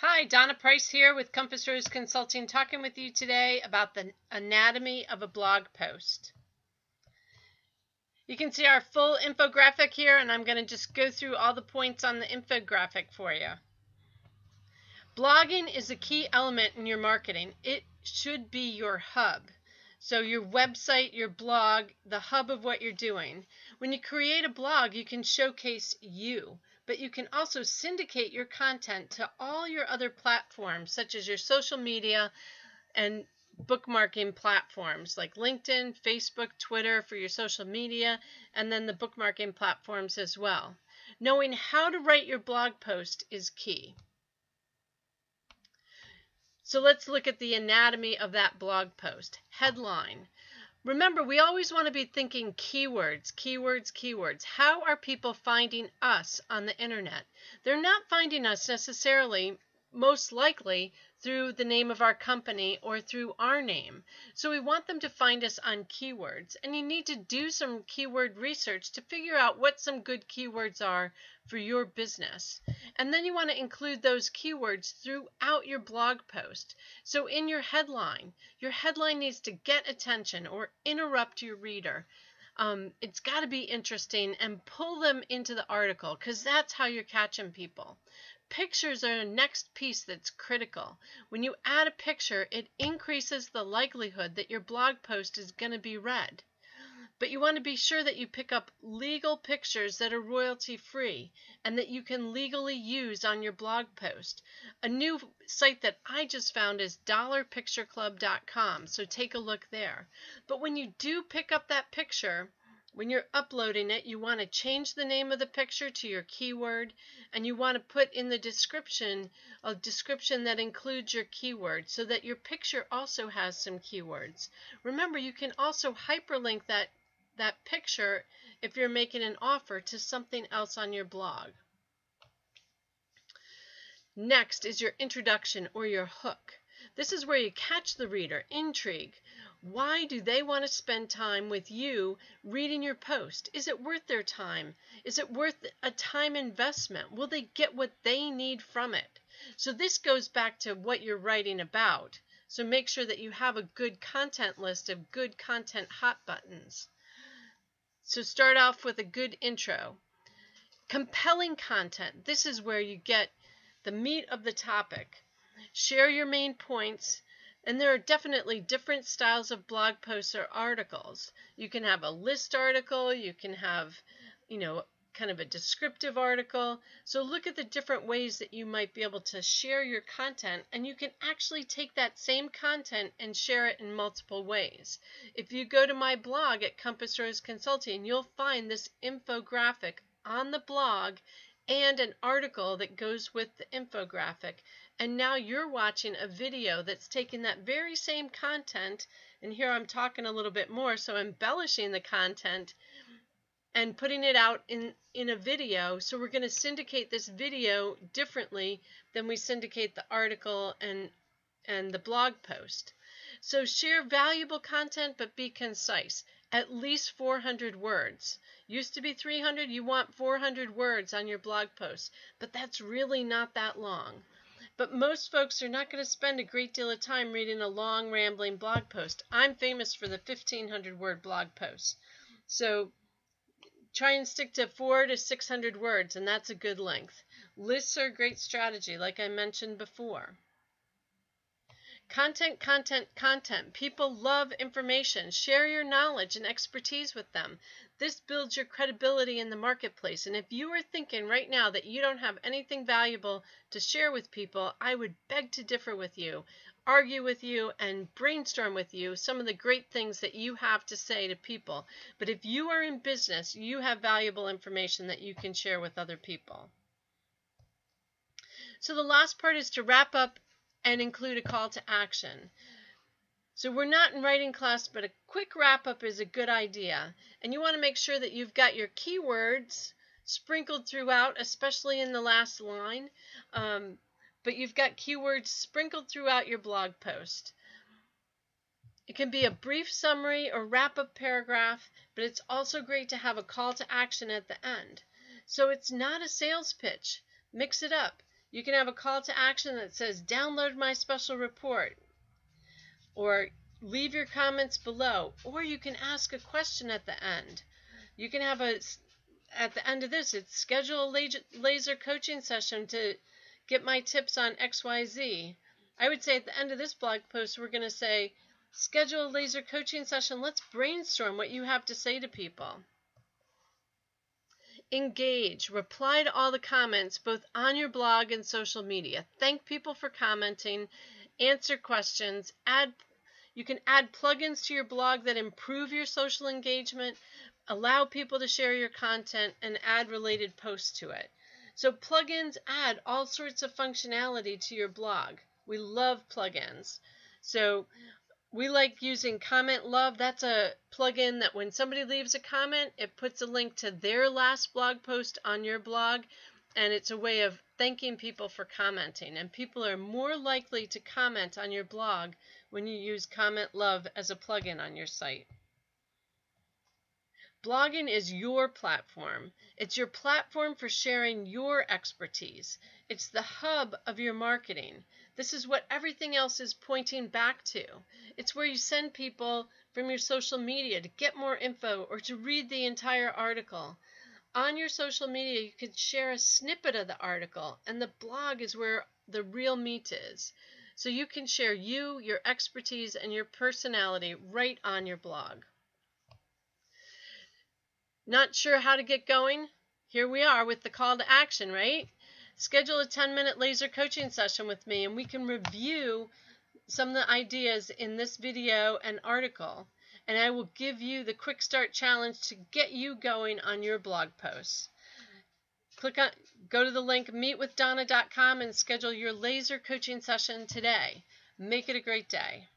Hi, Donna Price here with Compass Rose Consulting, talking with you today about the anatomy of a blog post. You can see our full infographic here, and I'm going to just go through all the points on the infographic for you. Blogging is a key element in your marketing. It should be your hub. So your website, your blog, the hub of what you're doing. When you create a blog, you can showcase you, but you can also syndicate your content to all your other platforms, such as your social media and bookmarking platforms like LinkedIn, Facebook, Twitter for your social media, and then the bookmarking platforms as well. Knowing how to write your blog post is key. So let's look at the anatomy of that blog post. Headline. Remember, we always want to be thinking keywords, keywords, keywords. How are people finding us on the internet? They're not finding us necessarily, most likely, through the name of our company or through our name. So we want them to find us on keywords. And you need to do some keyword research to figure out what some good keywords are for your business. And then you want to include those keywords throughout your blog post. So in your headline needs to get attention or interrupt your reader. It's got to be interesting and pull them into the article, because that's how you're catching people. Pictures are the next piece that's critical. When you add a picture, it increases the likelihood that your blog post is going to be read. But you want to be sure that you pick up legal pictures that are royalty free and that you can legally use on your blog post. A new site that I just found is dollarpictureclub.com, so take a look there. But when you do pick up that picture, when you're uploading it, you want to change the name of the picture to your keyword, and you want to put in the description a description that includes your keyword so that your picture also has some keywords. Remember, you can also hyperlink that picture if you're making an offer to something else on your blog. Next is your introduction or your hook. This is where you catch the reader, intrigue. Why do they want to spend time with you reading your post? Is it worth their time? Is it worth a time investment? Will they get what they need from it? So this goes back to what you're writing about. So make sure that you have a good content list of good content hot buttons. So start off with a good intro. Compelling content. This is where you get the meat of the topic. Share your main points. And there are definitely different styles of blog posts or articles. You can have a list article, you can have, kind of a descriptive article. So look at the different ways that you might be able to share your content, and you can actually take that same content and share it in multiple ways. If you go to my blog at Compass Rose Consulting, you'll find this infographic on the blog and an article that goes with the infographic. And now you're watching a video that's taking that very same content, and here I'm talking a little bit more, so embellishing the content and putting it out in a video. So we're going to syndicate this video differently than we syndicate the article and the blog post. So share valuable content, but be concise. At least 400 words. Used to be 300, you want 400 words on your blog post, but that's really not that long. But most folks are not going to spend a great deal of time reading a long, rambling blog post. I'm famous for the 1,500-word blog posts. So try and stick to 400 to 600 words, and that's a good length. Lists are a great strategy, like I mentioned before. Content, content, content. People love information. Share your knowledge and expertise with them. This builds your credibility in the marketplace. And if you are thinking right now that you don't have anything valuable to share with people, I would beg to differ with you, argue with you, and brainstorm with you some of the great things that you have to say to people. But if you are in business, you have valuable information that you can share with other people. So the last part is to wrap up and include a call to action. So we're not in writing class, but a quick wrap-up is a good idea. And you want to make sure that you've got your keywords sprinkled throughout, especially in the last line. But you've got keywords sprinkled throughout your blog post. It can be a brief summary or wrap-up paragraph, but it's also great to have a call to action at the end. So it's not a sales pitch. Mix it up. You can have a call to action that says, download my special report, or leave your comments below, or you can ask a question at the end. You can have at the end of this, it's schedule a laser coaching session to get my tips on XYZ. I would say at the end of this blog post, we're going to say, schedule a laser coaching session. Let's brainstorm what you have to say to people. Engage. Reply to all the comments, both on your blog and social media. Thank people for commenting. Answer questions. You can add plugins to your blog that improve your social engagement. Allow people to share your content and add related posts to it. So plugins add all sorts of functionality to your blog. We love plugins. So we like using Comment Love. That's a plugin that when somebody leaves a comment, it puts a link to their last blog post on your blog, and it's a way of thanking people for commenting. And people are more likely to comment on your blog when you use Comment Love as a plugin on your site. Blogging is your platform. It's your platform for sharing your expertise. It's the hub of your marketing. This is what everything else is pointing back to. It's where you send people from your social media to get more info or to read the entire article. On your social media, you could share a snippet of the article, and the blog is where the real meat is. So you can share you, your expertise, and your personality right on your blog. Not sure how to get going? Here we are with the call to action, right? Schedule a 10-minute laser coaching session with me, and we can review some of the ideas in this video and article. And I will give you the quick start challenge to get you going on your blog posts. Go to the link meetwithdonna.com and schedule your laser coaching session today. Make it a great day.